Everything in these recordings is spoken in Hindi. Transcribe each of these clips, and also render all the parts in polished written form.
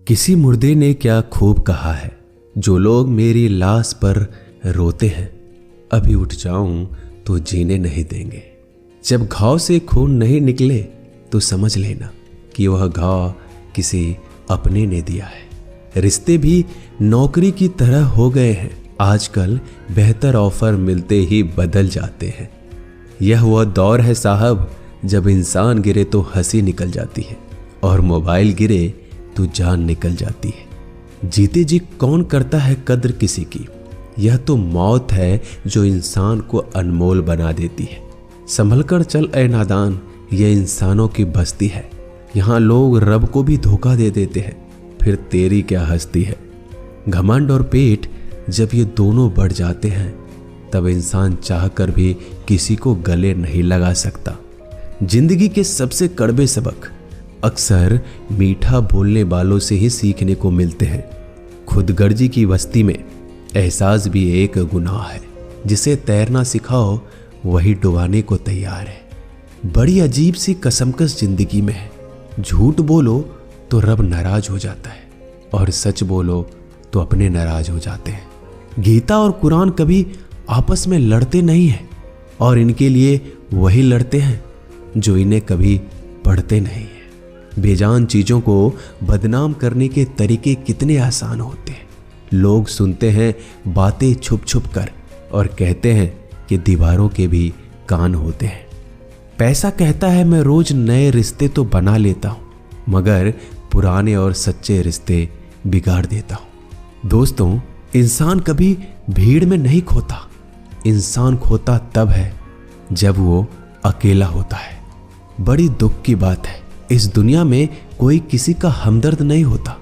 किसी मुर्दे ने क्या खूब कहा है, जो लोग मेरी लाश पर रोते हैं, अभी उठ जाऊं तो जीने नहीं देंगे। जब घाव से खून नहीं निकले तो समझ लेना कि वह घाव किसी अपने ने दिया है। रिश्ते भी नौकरी की तरह हो गए हैं, आजकल बेहतर ऑफर मिलते ही बदल जाते हैं। यह वह दौर है साहब, जब इंसान गिरे तो हंसी निकल जाती है और मोबाइल गिरे तो जान निकल जाती है। जीते जी कौन करता है कद्र किसी की, यह तो मौत है जो इंसान को अनमोल बना देती है। संभल कर चल ए नादान, यह इंसानों की बस्ती है। यहाँ लोग रब को भी धोखा दे देते हैं, फिर तेरी क्या हस्ती है। घमंड और पेट जब ये दोनों बढ़ जाते हैं, तब इंसान चाहकर भी किसी को गले नहीं लगा सकता। जिंदगी के सबसे कड़वे सबक अक्सर मीठा बोलने वालों से ही सीखने को मिलते हैं। खुदगर्जी की बस्ती में एहसास भी एक गुनाह है। जिसे तैरना सिखाओ वही डुबाने को तैयार है। बड़ी अजीब सी कसमकस जिंदगी में है। झूठ बोलो तो रब नाराज हो जाता है और सच बोलो तो अपने नाराज हो जाते हैं। गीता और कुरान कभी आपस में लड़ते नहीं हैं और इनके लिए वही लड़ते हैं जो इन्हें कभी पढ़ते नहीं हैं। बेजान चीजों को बदनाम करने के तरीके कितने आसान होते हैं। लोग सुनते हैं बातें छुप छुप कर और कहते हैं कि दीवारों के भी कान होते हैं। पैसा कहता है मैं रोज नए रिश्ते तो बना लेता हूं, मगर पुराने और सच्चे रिश्ते बिगाड़ देता हूं। दोस्तों, इंसान कभी भीड़ में नहीं खोता। इंसान खोता तब है जब वो अकेला होता है। बड़ी दुख की बात है, इस दुनिया में कोई किसी का हमदर्द नहीं होता।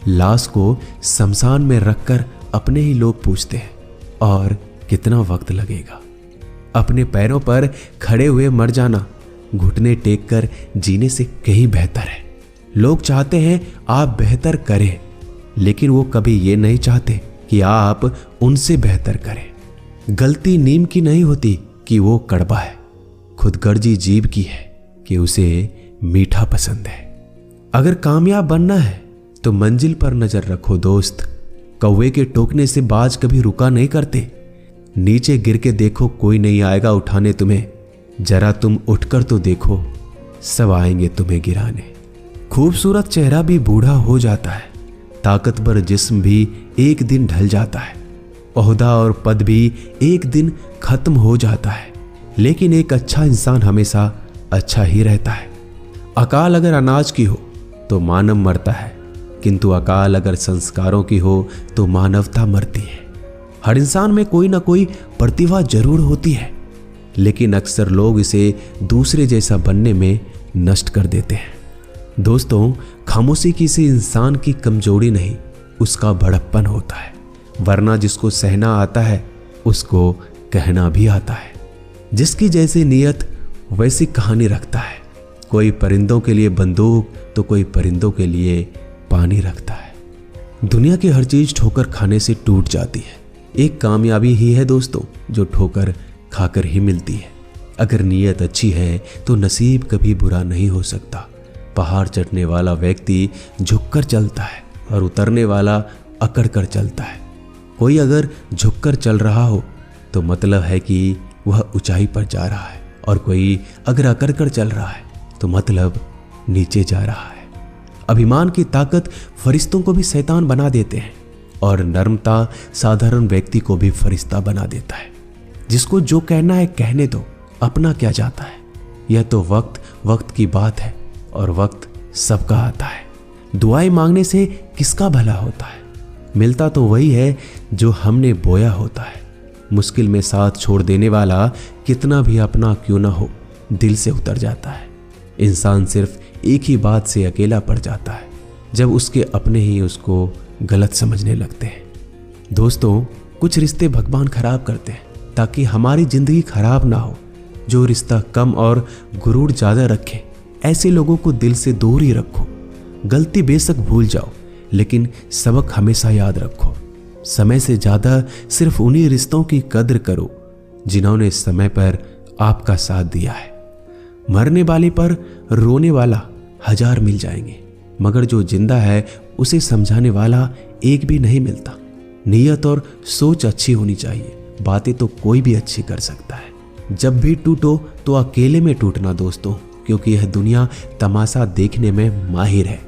लाश को शमशान में रखकर अपने ही लोग पूछते हैं, और कितना वक्त लगेगा। अपने पैरों पर खड़े हुए मर जाना घुटने टेक कर जीने से कहीं बेहतर है। लोग चाहते हैं आप बेहतर करें, लेकिन वो कभी ये नहीं चाहते कि आप उनसे बेहतर करें। गलती नीम की नहीं होती कि वो कड़वा है, खुदगर्जी जीभ की है कि उसे मीठा पसंद है। अगर कामयाब बनना है तो मंजिल पर नजर रखो दोस्त। कौवे के टोकने से बाज कभी रुका नहीं करते। नीचे गिर के देखो, कोई नहीं आएगा उठाने तुम्हें। जरा तुम उठकर तो देखो, सब आएंगे तुम्हें गिराने। खूबसूरत चेहरा भी बूढ़ा हो जाता है, ताकतवर जिस्म भी एक दिन ढल जाता है, ओहदा और पद भी एक दिन खत्म हो जाता है, लेकिन एक अच्छा इंसान हमेशा अच्छा ही रहता है। अकाल अगर अनाज की हो तो मानव मरता है, किंतु अकाल अगर संस्कारों की हो तो मानवता मरती है। हर इंसान में कोई ना कोई प्रतिभा जरूर होती है, लेकिन अक्सर लोग इसे दूसरे जैसा बनने में नष्ट कर देते हैं। दोस्तों, खामोशी किसी इंसान की कमजोरी नहीं, उसका बड़प्पन होता है। वरना जिसको सहना आता है उसको कहना भी आता है। जिसकी जैसी नीयत वैसी कहानी रखता है। कोई परिंदों के लिए बंदूक तो कोई परिंदों के लिए पानी रखता है। दुनिया की हर चीज ठोकर खाने से टूट जाती है। एक कामयाबी ही है दोस्तों जो ठोकर खाकर ही मिलती है। अगर नीयत अच्छी है तो नसीब कभी बुरा नहीं हो सकता। पहाड़ चढ़ने वाला व्यक्ति झुककर चलता है और उतरने वाला अकड़ कर चलता है। कोई अगर झुककर चल रहा हो तो मतलब है कि वह ऊंचाई पर जा रहा है, और कोई अगर अकड़ कर चल रहा है तो मतलब नीचे जा रहा है। अभिमान की ताकत फरिश्तों को भी शैतान बना देते हैं, और नर्मता साधारण व्यक्ति को भी फरिश्ता बना देता है। जिसको जो कहना है कहने दो, अपना क्या जाता है। यह तो वक्त की बात है, और वक्त सबका आता है। दुआएं मांगने से किसका भला होता है। मिलता तो वही है जो हमने बोया होता है। मुश्किल में साथ छोड़ देने वाला कितना भी अपना क्यों ना हो, दिल से उतर जाता है। इंसान सिर्फ एक ही बात से अकेला पड़ जाता है, जब उसके अपने ही उसको गलत समझने लगते हैं। दोस्तों, कुछ रिश्ते भगवान खराब करते हैं ताकि हमारी जिंदगी खराब ना हो। जो रिश्ता कम और गुरूर ज्यादा रखे, ऐसे लोगों को दिल से दूर ही रखो। गलती बेशक भूल जाओ, लेकिन सबक हमेशा याद रखो। समय से ज्यादा सिर्फ उन्हीं रिश्तों की कद्र करो जिन्होंने समय पर आपका साथ दिया है। मरने वाले पर रोने वाला 1000 मिल जाएंगे, मगर जो जिंदा है उसे समझाने वाला एक भी नहीं मिलता। नीयत और सोच अच्छी होनी चाहिए, बातें तो कोई भी अच्छी कर सकता है। जब भी टूटो तो अकेले में टूटना दोस्तों, क्योंकि यह दुनिया तमाशा देखने में माहिर है।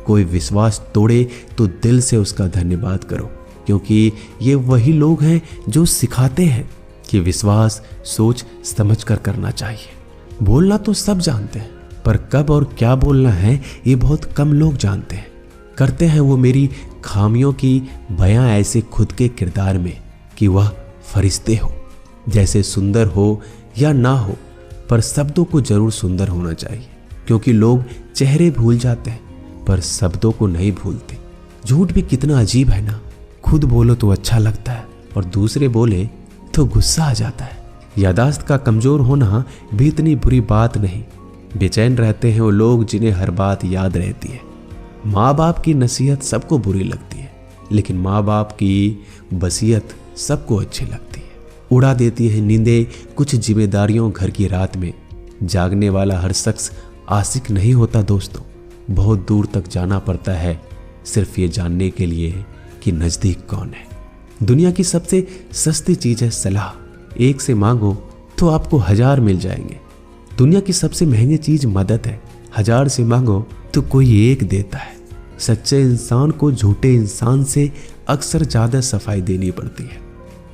कोई विश्वास तोड़े तो दिल से उसका धन्यवाद करो, क्योंकि ये वही लोग हैं जो सिखाते हैं कि विश्वास सोच समझ कर करना चाहिए। बोलना तो सब जानते हैं, पर कब और क्या बोलना है ये बहुत कम लोग जानते हैं। करते हैं वो मेरी खामियों की बयां ऐसे खुद के किरदार में कि वह फरिश्ते हो, जैसे सुंदर हो या ना हो, पर शब्दों को जरूर सुंदर होना चाहिए, क्योंकि लोग चेहरे भूल जाते हैं पर शब्दों को नहीं भूलते। झूठ भी कितना अजीब है ना, खुद बोलो तो अच्छा लगता है और दूसरे बोले तो गुस्सा आ जाता है। यादाश्त का कमजोर होना भी इतनी बुरी बात नहीं। बेचैन रहते हैं वो लोग जिन्हें हर बात याद रहती है। माँ बाप की नसीहत सबको बुरी लगती है, लेकिन माँ बाप की वसीयत सबको अच्छी लगती है। उड़ा देती है नींदें कुछ जिम्मेदारियों घर की रात में। जागने वाला हर शख्स आशिक नहीं होता दोस्तों। बहुत दूर तक जाना पड़ता है सिर्फ ये जानने के लिए कि नजदीक कौन है। दुनिया की सबसे सस्ती चीज है सलाह। एक से मांगो तो आपको 1000 मिल जाएंगे। दुनिया की सबसे महंगी चीज मदद है। 1000 से मांगो तो कोई एक देता है। सच्चे इंसान को झूठे इंसान से अक्सर ज्यादा सफाई देनी पड़ती है।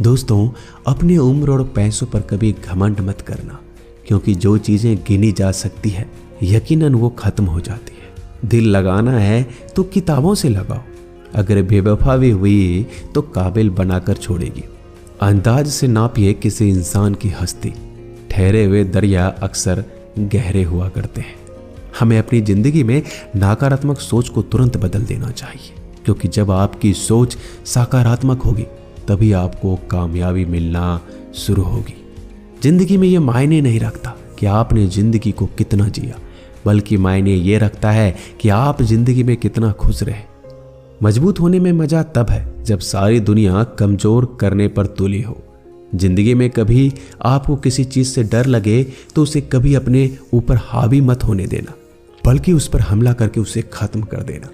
दोस्तों, अपनी उम्र और पैसों पर कभी घमंड मत करना, क्योंकि जो चीजें गिनी जा सकती है यकीनन वो खत्म हो जाती है। दिल लगाना है तो किताबों से लगाओ, अगर बेवफा भी हुई तो काबिल बनाकर छोड़ेगी। अंदाज से नापिए किसी इंसान की हस्ती। ठहरे हुए दरिया अक्सर गहरे हुआ करते हैं। हमें अपनी जिंदगी में नकारात्मक सोच को तुरंत बदल देना चाहिए, क्योंकि जब आपकी सोच सकारात्मक होगी तभी आपको कामयाबी मिलना शुरू होगी। जिंदगी में यह मायने नहीं रखता कि आपने जिंदगी को कितना जिया, बल्कि मायने ये रखता है कि आप जिंदगी में कितना खुश रहे। मजबूत होने में मजा तब है जब सारी दुनिया कमजोर करने पर तुली हो। जिंदगी में कभी आपको किसी चीज से डर लगे तो उसे कभी अपने ऊपर हावी मत होने देना, बल्कि उस पर हमला करके उसे खत्म कर देना।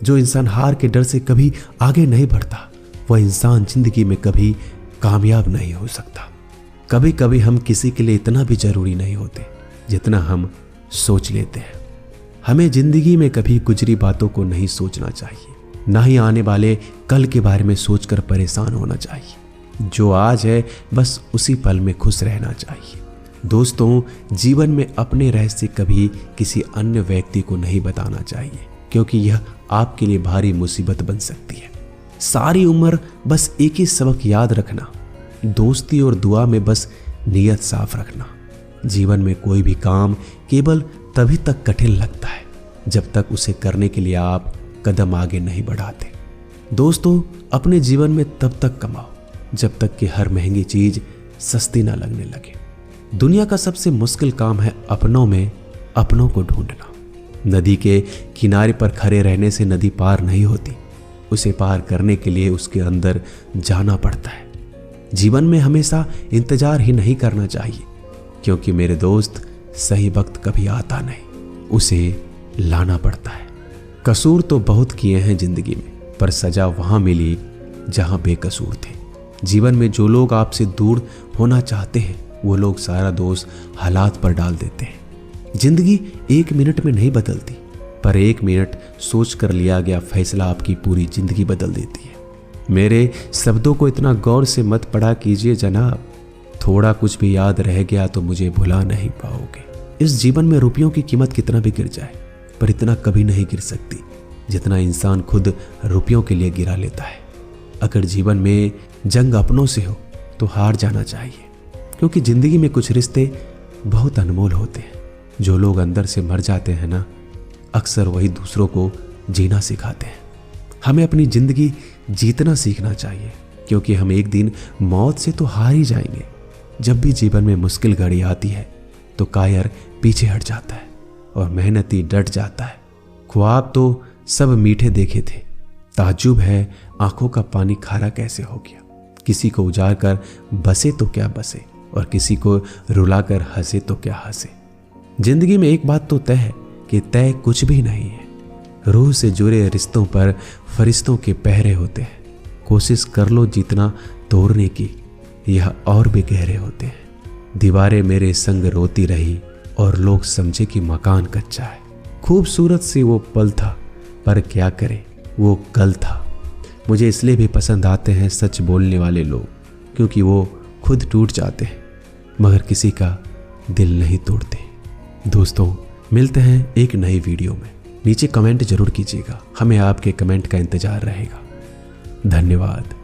जो इंसान हार के डर से कभी आगे नहीं बढ़ता, वह इंसान जिंदगी में कभी कामयाब नहीं हो सकता। कभी कभी हम किसी के लिए इतना भी जरूरी नहीं होते जितना हम सोच लेते हैं। हमें जिंदगी में कभी गुजरी बातों को नहीं सोचना चाहिए, ना ही आने वाले कल के बारे में सोचकर परेशान होना चाहिए। जो आज है बस उसी पल में खुश रहना चाहिए। दोस्तों, जीवन में अपने रहस्य कभी किसी अन्य व्यक्ति को नहीं बताना चाहिए, क्योंकि यह आपके लिए भारी मुसीबत बन सकती है। सारी उम्र बस एक ही सबक याद रखना, दोस्ती और दुआ में बस नीयत साफ रखना। जीवन में कोई भी काम केवल तभी तक कठिन लगता है जब तक उसे करने के लिए आप कदम आगे नहीं बढ़ाते। दोस्तों, अपने जीवन में तब तक कमाओ जब तक कि हर महंगी चीज सस्ती ना लगने लगे। दुनिया का सबसे मुश्किल काम है अपनों में अपनों को ढूंढना। नदी के किनारे पर खड़े रहने से नदी पार नहीं होती, उसे पार करने के लिए उसके अंदर जाना पड़ता है। जीवन में हमेशा इंतजार ही नहीं करना चाहिए, क्योंकि मेरे दोस्त सही वक्त कभी आता नहीं, उसे लाना पड़ता है। कसूर तो बहुत किए हैं जिंदगी में, पर सजा वहां मिली जहां बेकसूर थे। जीवन में जो लोग आपसे दूर होना चाहते हैं वो लोग सारा दोष हालात पर डाल देते हैं। जिंदगी 1 मिनट में नहीं बदलती, पर 1 मिनट सोच कर लिया गया फैसला आपकी पूरी जिंदगी बदल देती है। मेरे शब्दों को इतना गौर से मत पढ़ा कीजिए जनाब, थोड़ा कुछ भी याद रह गया तो मुझे भुला नहीं पाओगे। इस जीवन में रुपयों की कीमत कितना भी गिर जाए, पर इतना कभी नहीं गिर सकती जितना इंसान खुद रुपयों के लिए गिरा लेता है। अगर जीवन में जंग अपनों से हो तो हार जाना चाहिए, क्योंकि जिंदगी में कुछ रिश्ते बहुत अनमोल होते हैं। जो लोग अंदर से मर जाते हैं ना, अक्सर वही दूसरों को जीना सिखाते हैं। हमें अपनी जिंदगी जीतना सीखना चाहिए, क्योंकि हम एक दिन मौत से तो हार ही जाएंगे। जब भी जीवन में मुश्किल घड़ी आती है तो कायर पीछे हट जाता है और मेहनती डट जाता है। ख्वाब तो सब मीठे देखे थे, ताज्जुब है आंखों का पानी खारा कैसे हो गया। किसी को उजाड़ कर बसे तो क्या बसे, और किसी को रुलाकर हंसे तो क्या हंसे। जिंदगी में एक बात तो तय है कि तय कुछ भी नहीं है। रूह से जुड़े रिश्तों पर फरिश्तों के पहरे होते हैं। कोशिश कर लो जितना तोड़ने की, यह और भी गहरे होते हैं। दीवारें मेरे संग रोती रही और लोग समझे कि मकान कच्चा है। खूबसूरत सी वो पल था, पर क्या करें वो कल था। मुझे इसलिए भी पसंद आते हैं सच बोलने वाले लोग, क्योंकि वो खुद टूट जाते हैं मगर किसी का दिल नहीं तोड़ते। दोस्तों, मिलते हैं एक नई वीडियो में। नीचे कमेंट जरूर कीजिएगा, हमें आपके कमेंट का इंतजार रहेगा। धन्यवाद।